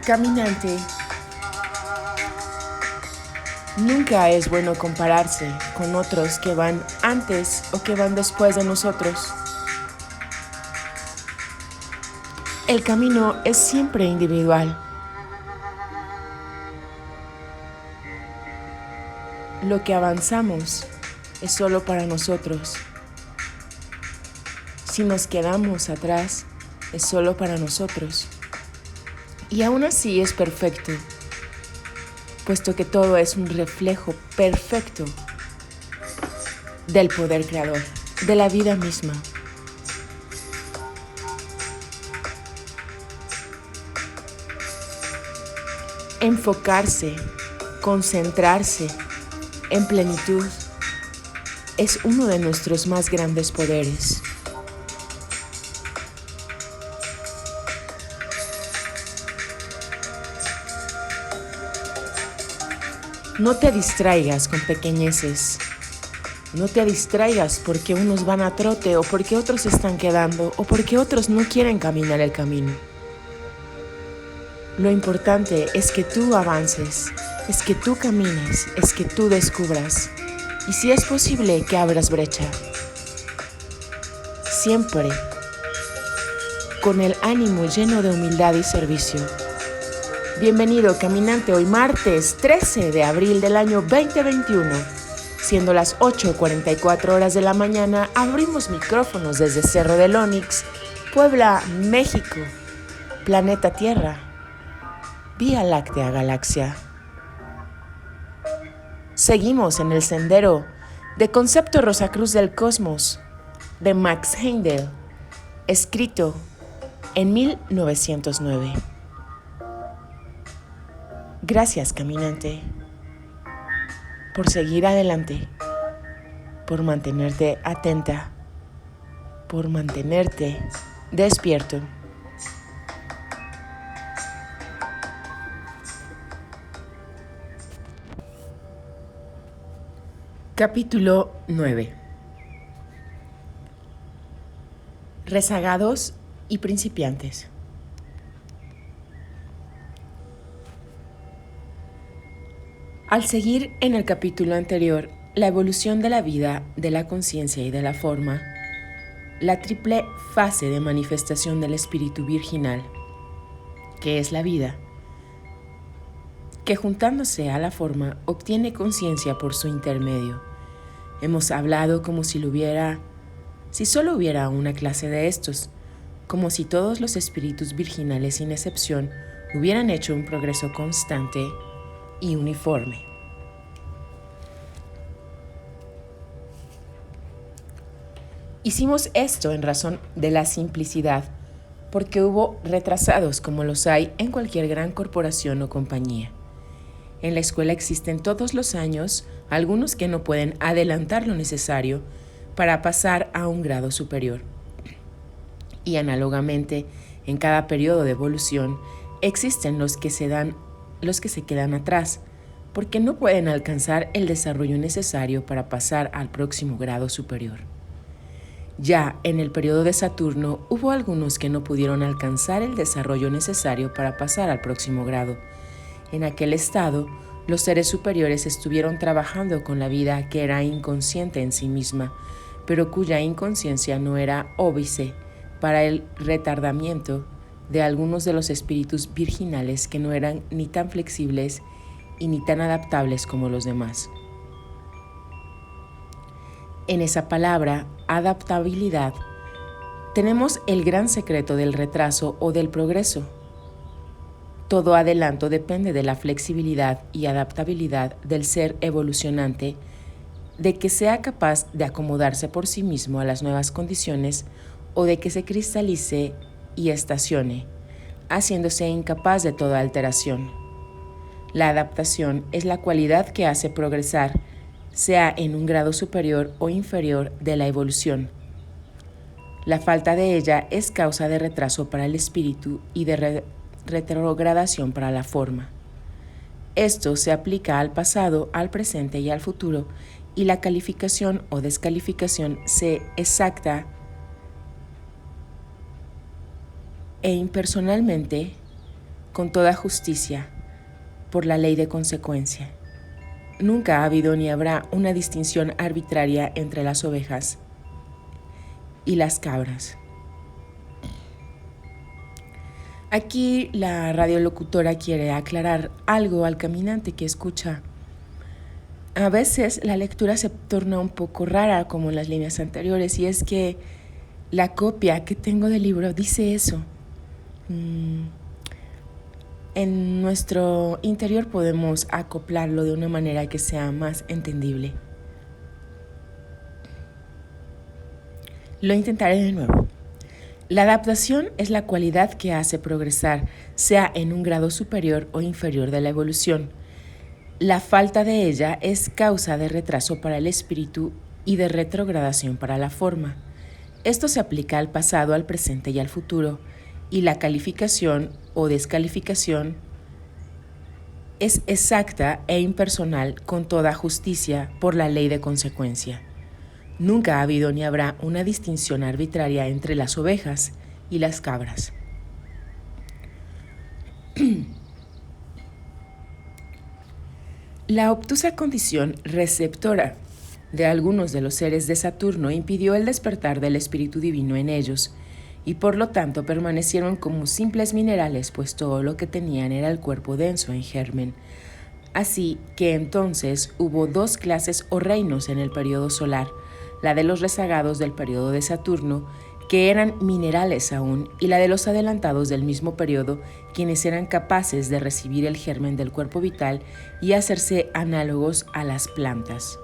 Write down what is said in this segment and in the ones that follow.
Caminante, nunca es bueno compararse con otros que van antes o que van después de nosotros. El camino es siempre individual. Lo que avanzamos es solo para nosotros. Si nos quedamos atrás, es solo para nosotros. Y aún así es perfecto, puesto que todo es un reflejo perfecto del poder creador, de la vida misma. Enfocarse, concentrarse en plenitud es uno de nuestros más grandes poderes. No te distraigas con pequeñeces. No te distraigas porque unos van a trote o porque otros se están quedando o porque otros no quieren caminar el camino. Lo importante es que tú avances, es que tú camines, es que tú descubras. Y si es posible, que abras brecha. Siempre con el ánimo lleno de humildad y servicio. Bienvenido, caminante, hoy martes 13 de abril del año 2021. Siendo las 8:44 horas de la mañana, abrimos micrófonos desde Cerro del Onix, Puebla, México, planeta Tierra, Vía Láctea Galaxia. Seguimos en el sendero de Concepto Rosacruz del Cosmos, de Max Heindel, escrito en 1909. Gracias, caminante, por seguir adelante, por mantenerte atenta, por mantenerte despierto. Capítulo 9. Rezagados y principiantes. Al seguir en el capítulo anterior la evolución de la vida, de la conciencia y de la forma, la triple fase de manifestación del espíritu virginal, que es la vida, que juntándose a la forma obtiene conciencia por su intermedio. Hemos hablado como si solo hubiera una clase de estos, como si todos los espíritus virginales sin excepción hubieran hecho un progreso constante y uniforme. Hicimos esto en razón de la simplicidad, porque hubo retrasados como los hay en cualquier gran corporación o compañía. En la escuela existen todos los años algunos que no pueden adelantar lo necesario para pasar a un grado superior. Y análogamente, en cada periodo de evolución existen los que se quedan atrás, porque no pueden alcanzar el desarrollo necesario para pasar al próximo grado superior. Ya en el periodo de Saturno hubo algunos que no pudieron alcanzar el desarrollo necesario para pasar al próximo grado. En aquel estado, los seres superiores estuvieron trabajando con la vida que era inconsciente en sí misma, pero cuya inconsciencia no era óbice para el retardamiento de algunos de los espíritus virginales que no eran ni tan flexibles y ni tan adaptables como los demás. En esa palabra, adaptabilidad, tenemos el gran secreto del retraso o del progreso. Todo adelanto depende de la flexibilidad y adaptabilidad del ser evolucionante, de que sea capaz de acomodarse por sí mismo a las nuevas condiciones o de que se cristalice y estacione, haciéndose incapaz de toda alteración. La adaptación es la cualidad que hace progresar, sea en un grado superior o inferior de la evolución. La falta de ella es causa de retraso para el espíritu y de retrogradación para la forma. Esto se aplica al pasado, al presente y al futuro, y la calificación o descalificación se exacta e impersonalmente con toda justicia, por la ley de consecuencia. Nunca ha habido ni habrá una distinción arbitraria entre las ovejas y las cabras. Aquí la radiolocutora quiere aclarar algo al caminante que escucha. A veces la lectura se torna un poco rara, como en las líneas anteriores, y es que la copia que tengo del libro dice eso. En nuestro interior podemos acoplarlo de una manera que sea más entendible. Lo intentaré de nuevo. La adaptación es la cualidad que hace progresar, sea en un grado superior o inferior de la evolución. La falta de ella es causa de retraso para el espíritu y de retrogradación para la forma. Esto se aplica al pasado, al presente y al futuro, y la calificación o descalificación es exacta e impersonal con toda justicia por la ley de consecuencia. Nunca ha habido ni habrá una distinción arbitraria entre las ovejas y las cabras. La obtusa condición receptora de algunos de los seres de Saturno impidió el despertar del espíritu divino en ellos, y por lo tanto permanecieron como simples minerales, pues todo lo que tenían era el cuerpo denso en germen. Así que entonces hubo dos clases o reinos en el periodo solar, la de los rezagados del periodo de Saturno, que eran minerales aún, y la de los adelantados del mismo periodo, quienes eran capaces de recibir el germen del cuerpo vital y hacerse análogos a las plantas.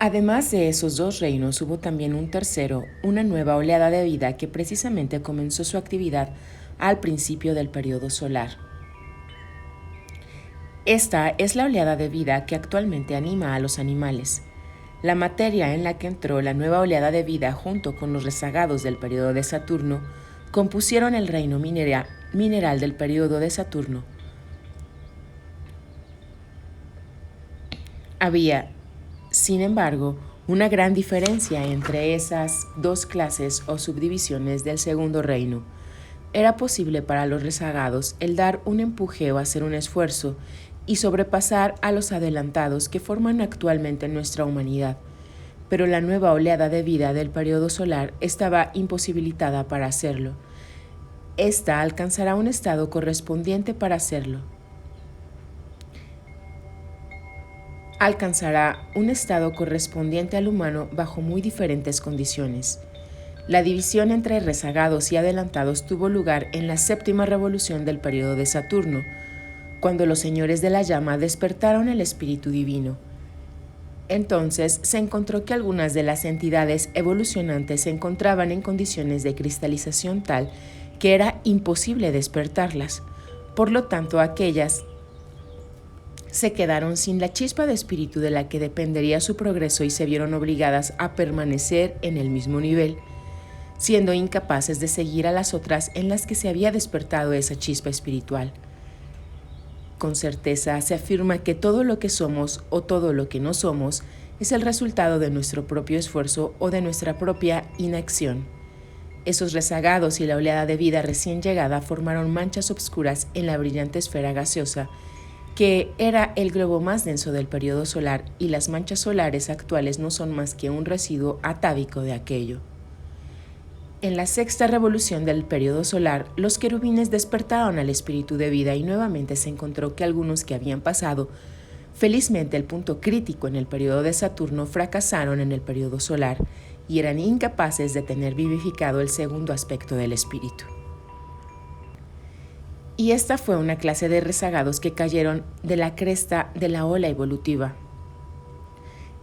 Además de esos dos reinos, hubo también un tercero, una nueva oleada de vida que precisamente comenzó su actividad al principio del periodo solar. Esta es la oleada de vida que actualmente anima a los animales. La materia en la que entró la nueva oleada de vida junto con los rezagados del periodo de Saturno compusieron el reino mineral del periodo de Saturno. Había, sin embargo, una gran diferencia entre esas dos clases o subdivisiones del segundo reino. Era posible para los rezagados el dar un empuje o hacer un esfuerzo y sobrepasar a los adelantados que forman actualmente nuestra humanidad, pero la nueva oleada de vida del periodo solar estaba imposibilitada para hacerlo. Esta alcanzará un estado correspondiente para hacerlo. Alcanzará un estado correspondiente al humano bajo muy diferentes condiciones. La división entre rezagados y adelantados tuvo lugar en la séptima revolución del periodo de Saturno, cuando los señores de la llama despertaron el espíritu divino. Entonces se encontró que algunas de las entidades evolucionantes se encontraban en condiciones de cristalización tal que era imposible despertarlas. Por lo tanto, aquellas se quedaron sin la chispa de espíritu de la que dependería su progreso y se vieron obligadas a permanecer en el mismo nivel, siendo incapaces de seguir a las otras en las que se había despertado esa chispa espiritual. Con certeza se afirma que todo lo que somos o todo lo que no somos es el resultado de nuestro propio esfuerzo o de nuestra propia inacción. Esos rezagados y la oleada de vida recién llegada formaron manchas obscuras en la brillante esfera gaseosa, que era el globo más denso del periodo solar, y las manchas solares actuales no son más que un residuo atávico de aquello. En la sexta revolución del periodo solar, los querubines despertaron al espíritu de vida y nuevamente se encontró que algunos que habían pasado felizmente el punto crítico en el periodo de Saturno fracasaron en el periodo solar y eran incapaces de tener vivificado el segundo aspecto del espíritu. Y esta fue una clase de rezagados que cayeron de la cresta de la ola evolutiva.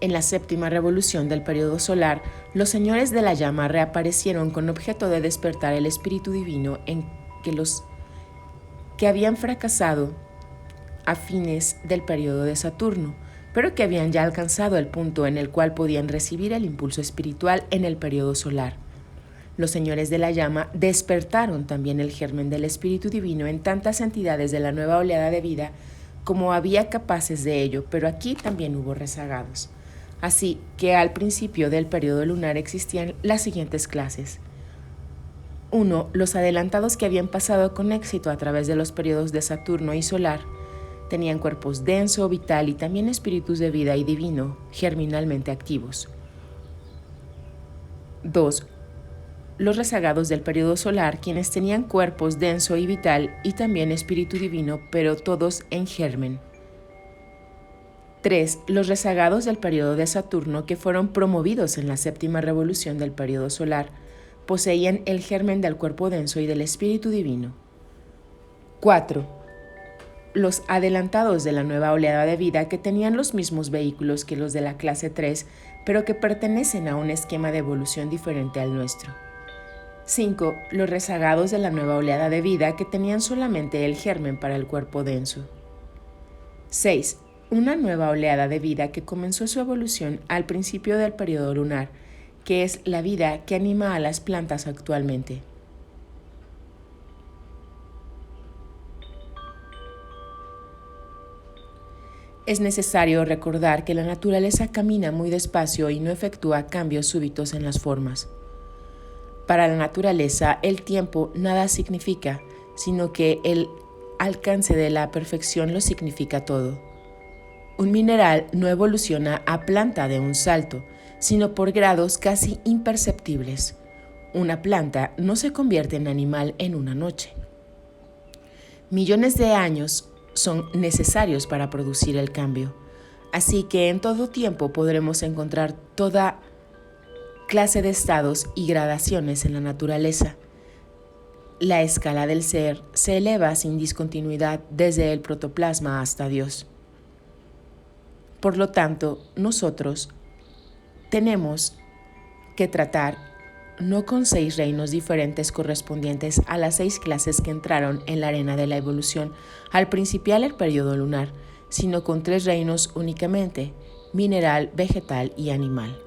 En la séptima revolución del periodo solar, los señores de la llama reaparecieron con objeto de despertar el espíritu divino en que los que habían fracasado a fines del periodo de Saturno, pero que habían ya alcanzado el punto en el cual podían recibir el impulso espiritual en el periodo solar. Los señores de la llama despertaron también el germen del espíritu divino en tantas entidades de la nueva oleada de vida como había capaces de ello, pero aquí también hubo rezagados. Así que al principio del periodo lunar existían las siguientes clases: 1. Los adelantados que habían pasado con éxito a través de los periodos de Saturno y Solar tenían cuerpos denso, vital y también espíritus de vida y divino, germinalmente activos. 2. Los rezagados del periodo solar, quienes tenían cuerpos denso y vital y también espíritu divino, pero todos en germen. 3. Los rezagados del periodo de Saturno, que fueron promovidos en la séptima revolución del periodo solar, poseían el germen del cuerpo denso y del espíritu divino. 4. Los adelantados de la nueva oleada de vida, que tenían los mismos vehículos que los de la clase 3, pero que pertenecen a un esquema de evolución diferente al nuestro. 5. Los rezagados de la nueva oleada de vida, que tenían solamente el germen para el cuerpo denso. 6. Una nueva oleada de vida que comenzó su evolución al principio del periodo lunar, que es la vida que anima a las plantas actualmente. Es necesario recordar que la naturaleza camina muy despacio y no efectúa cambios súbitos en las formas. Para la naturaleza, el tiempo nada significa, sino que el alcance de la perfección lo significa todo. Un mineral no evoluciona a planta de un salto, sino por grados casi imperceptibles. Una planta no se convierte en animal en una noche. Millones de años son necesarios para producir el cambio, así que en todo tiempo podremos encontrar toda clase de estados y gradaciones en la naturaleza. La escala del ser se eleva sin discontinuidad desde el protoplasma hasta Dios. Por lo tanto, nosotros tenemos que tratar no con 6 reinos diferentes correspondientes a las 6 clases que entraron en la arena de la evolución al principiar el periodo lunar, sino con 3 reinos únicamente: mineral, vegetal y animal.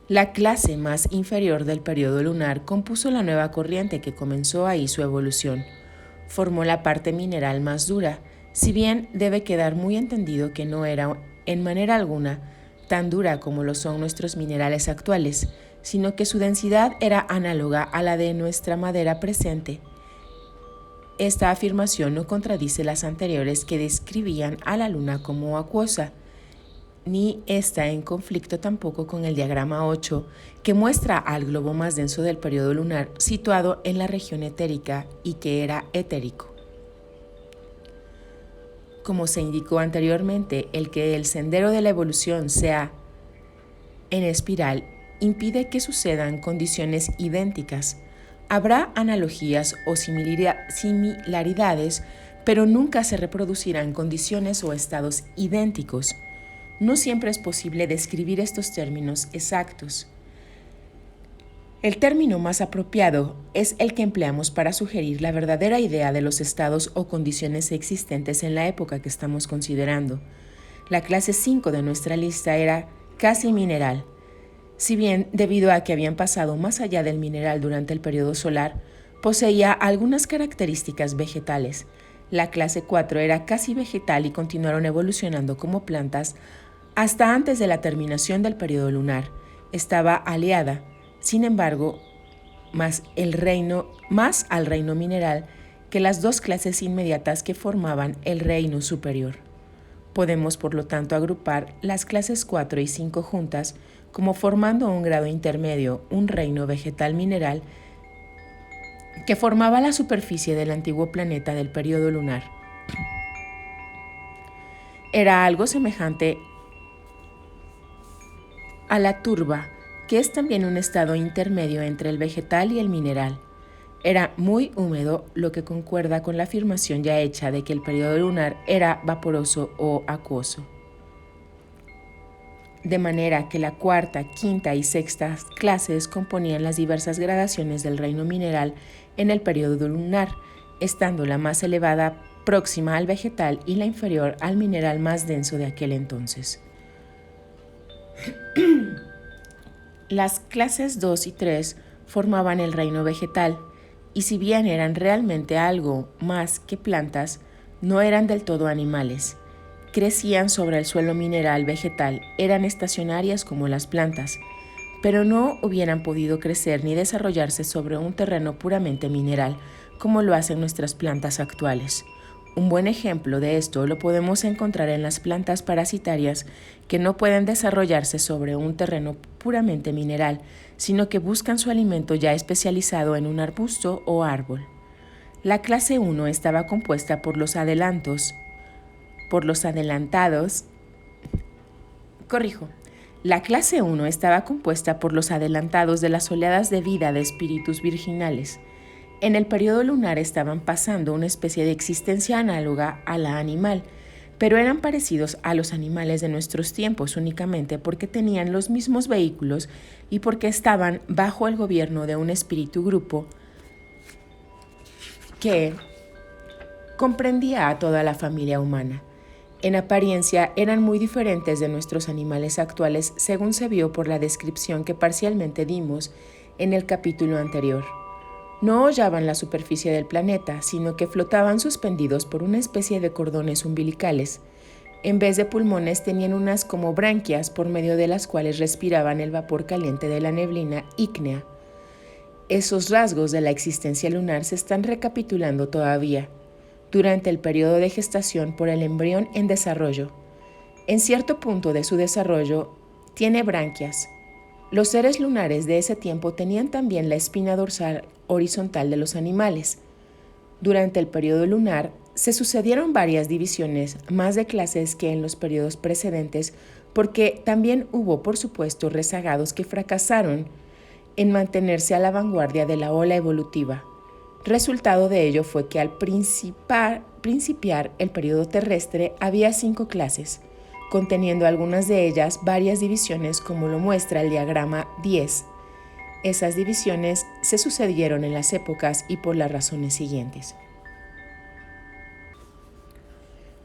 La clase más inferior del periodo lunar compuso la nueva corriente que comenzó ahí su evolución. Formó la parte mineral más dura, si bien debe quedar muy entendido que no era en manera alguna tan dura como lo son nuestros minerales actuales, sino que su densidad era análoga a la de nuestra madera presente. Esta afirmación no contradice las anteriores que describían a la Luna como acuosa, ni está en conflicto tampoco con el diagrama 8, que muestra al globo más denso del periodo lunar situado en la región etérica y que era etérico. Como se indicó anteriormente, el que el sendero de la evolución sea en espiral impide que sucedan condiciones idénticas. Habrá analogías o similaridades, pero nunca se reproducirán condiciones o estados idénticos. No siempre es posible describir estos términos exactos. El término más apropiado es el que empleamos para sugerir la verdadera idea de los estados o condiciones existentes en la época que estamos considerando. La clase 5 de nuestra lista era casi mineral. Si bien, debido a que habían pasado más allá del mineral durante el periodo solar, poseía algunas características vegetales. La clase 4 era casi vegetal y continuaron evolucionando como plantas hasta antes de la terminación del periodo lunar. Estaba aliada, sin embargo, más al reino mineral que las 2 clases inmediatas que formaban el reino superior. Podemos, por lo tanto, agrupar las clases 4 y 5 juntas como formando un grado intermedio, un reino vegetal mineral que formaba la superficie del antiguo planeta del periodo lunar. Era algo semejante a la turba, que es también un estado intermedio entre el vegetal y el mineral. Era muy húmedo, lo que concuerda con la afirmación ya hecha de que el periodo lunar era vaporoso o acuoso. De manera que la cuarta, quinta y sexta clases componían las diversas gradaciones del reino mineral en el periodo lunar, estando la más elevada próxima al vegetal y la inferior al mineral más denso de aquel entonces. Las clases 2 y 3 formaban el reino vegetal, y si bien eran realmente algo más que plantas, no eran del todo animales. Crecían sobre el suelo mineral vegetal, eran estacionarias como las plantas. pero no hubieran podido crecer ni desarrollarse sobre un terreno puramente mineral, como lo hacen nuestras plantas actuales. Un buen ejemplo de esto lo podemos encontrar en las plantas parasitarias que no pueden desarrollarse sobre un terreno puramente mineral, sino que buscan su alimento ya especializado en un arbusto o árbol. La clase 1 estaba compuesta por los adelantados. La clase 1 estaba compuesta por los adelantados de las oleadas de vida de espíritus virginales. En el periodo lunar estaban pasando una especie de existencia análoga a la animal, pero eran parecidos a los animales de nuestros tiempos únicamente porque tenían los mismos vehículos y porque estaban bajo el gobierno de un espíritu grupo que comprendía a toda la familia humana. En apariencia eran muy diferentes de nuestros animales actuales, según se vio por la descripción que parcialmente dimos en el capítulo anterior. No hollaban la superficie del planeta, sino que flotaban suspendidos por una especie de cordones umbilicales. En vez de pulmones tenían unas como branquias por medio de las cuales respiraban el vapor caliente de la neblina ígnea. Esos rasgos de la existencia lunar se están recapitulando todavía durante el periodo de gestación por el embrión en desarrollo. En cierto punto de su desarrollo tiene branquias. Los seres lunares de ese tiempo tenían también la espina dorsal horizontal de los animales. Durante el periodo lunar se sucedieron varias divisiones más de clases que en los periodos precedentes, porque también hubo, por supuesto, rezagados que fracasaron en mantenerse a la vanguardia de la ola evolutiva. Resultado de ello fue que al principiar el periodo terrestre había 5 clases, conteniendo algunas de ellas varias divisiones, como lo muestra el diagrama 10. Esas divisiones se sucedieron en las épocas y por las razones siguientes.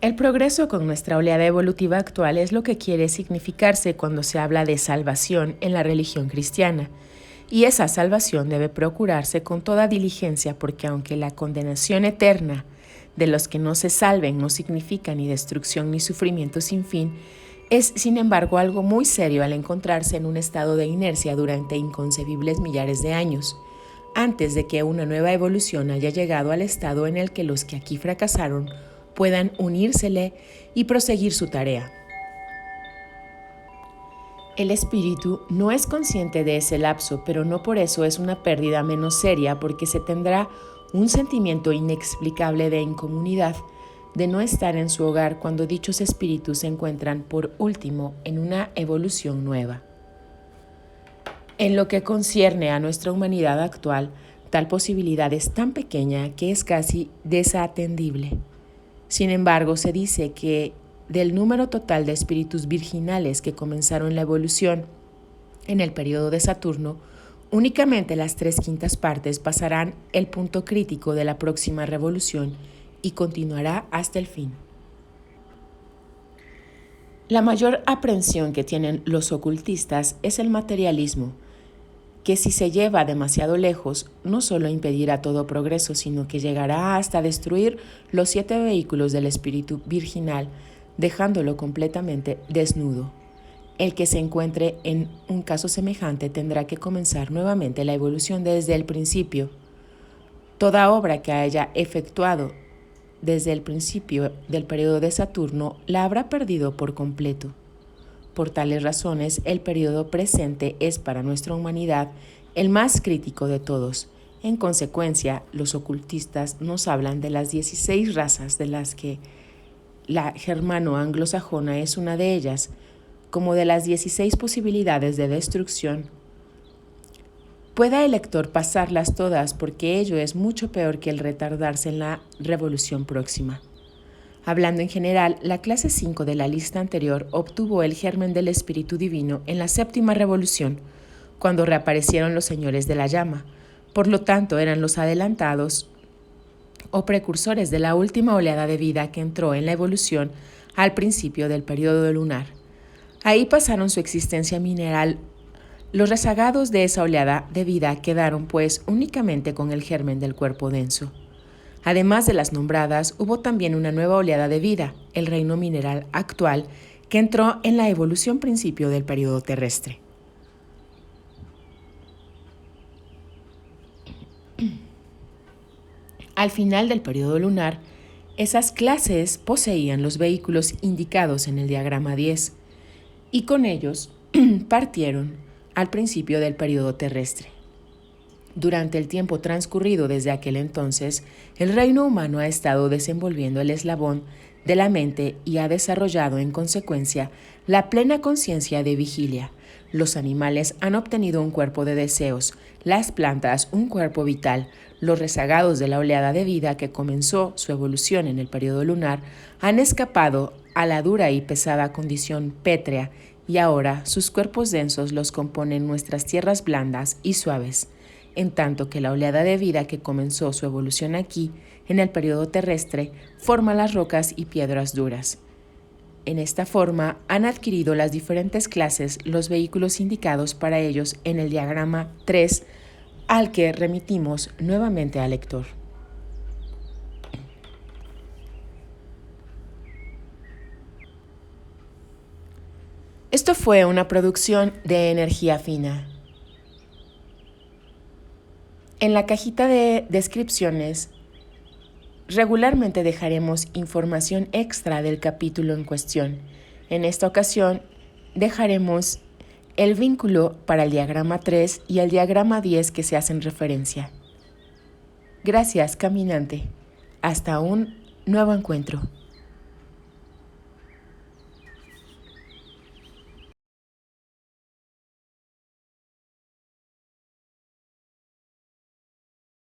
El progreso con nuestra oleada evolutiva actual es lo que quiere significarse cuando se habla de salvación en la religión cristiana. Y esa salvación debe procurarse con toda diligencia, porque aunque la condenación eterna de los que no se salven no significa ni destrucción ni sufrimiento sin fin, es sin embargo algo muy serio al encontrarse en un estado de inercia durante inconcebibles millares de años, antes de que una nueva evolución haya llegado al estado en el que los que aquí fracasaron puedan unírsele y proseguir su tarea. El espíritu no es consciente de ese lapso, pero no por eso es una pérdida menos seria, porque se tendrá un sentimiento inexplicable de incomunidad, de no estar en su hogar cuando dichos espíritus se encuentran por último en una evolución nueva. En lo que concierne a nuestra humanidad actual, tal posibilidad es tan pequeña que es casi desatendible. Sin embargo, se dice que del número total de espíritus virginales que comenzaron la evolución en el periodo de Saturno, únicamente las 3/5 partes pasarán el punto crítico de la próxima revolución y continuará hasta el fin. La mayor aprensión que tienen los ocultistas es el materialismo, que si se lleva demasiado lejos, no solo impedirá todo progreso, sino que llegará hasta destruir los 7 vehículos del espíritu virginal, dejándolo completamente desnudo. El que se encuentre en un caso semejante tendrá que comenzar nuevamente la evolución desde el principio. Toda obra que haya efectuado desde el principio del periodo de Saturno la habrá perdido por completo. Por tales razones, el periodo presente es para nuestra humanidad el más crítico de todos. En consecuencia, los ocultistas nos hablan de las 16 razas de las que la germano-anglosajona es una de ellas, como de las 16 posibilidades de destrucción. Pueda el lector pasarlas todas, porque ello es mucho peor que el retardarse en la revolución próxima. Hablando en general, la clase 5 de la lista anterior obtuvo el germen del Espíritu Divino en la 7ª revolución, cuando reaparecieron los señores de la llama. Por lo tanto, eran los adelantados o precursores de la última oleada de vida que entró en la evolución al principio del periodo lunar. Ahí pasaron su existencia mineral. Los rezagados de esa oleada de vida quedaron, pues, únicamente con el germen del cuerpo denso. Además de las nombradas, hubo también una nueva oleada de vida, el reino mineral actual, que entró en la evolución principio del periodo terrestre. Al final del periodo lunar, esas clases poseían los vehículos indicados en el diagrama 10 y con ellos partieron al principio del periodo terrestre. Durante el tiempo transcurrido desde aquel entonces, el reino humano ha estado desenvolviendo el eslabón de la mente y ha desarrollado en consecuencia la plena conciencia de vigilia. Los animales han obtenido un cuerpo de deseos, las plantas un cuerpo vital, los rezagados de la oleada de vida que comenzó su evolución en el periodo lunar han escapado a la dura y pesada condición pétrea y ahora sus cuerpos densos los componen nuestras tierras blandas y suaves, en tanto que la oleada de vida que comenzó su evolución aquí, en el periodo terrestre, forma las rocas y piedras duras. En esta forma han adquirido las diferentes clases los vehículos indicados para ellos en el diagrama 3, al que remitimos nuevamente al lector. Esto fue una producción de Energía Fina. En la cajita de descripciones regularmente dejaremos información extra del capítulo en cuestión. En esta ocasión dejaremos el vínculo para el diagrama 3 y el diagrama 10 que se hacen referencia. Gracias, caminante. Hasta un nuevo encuentro.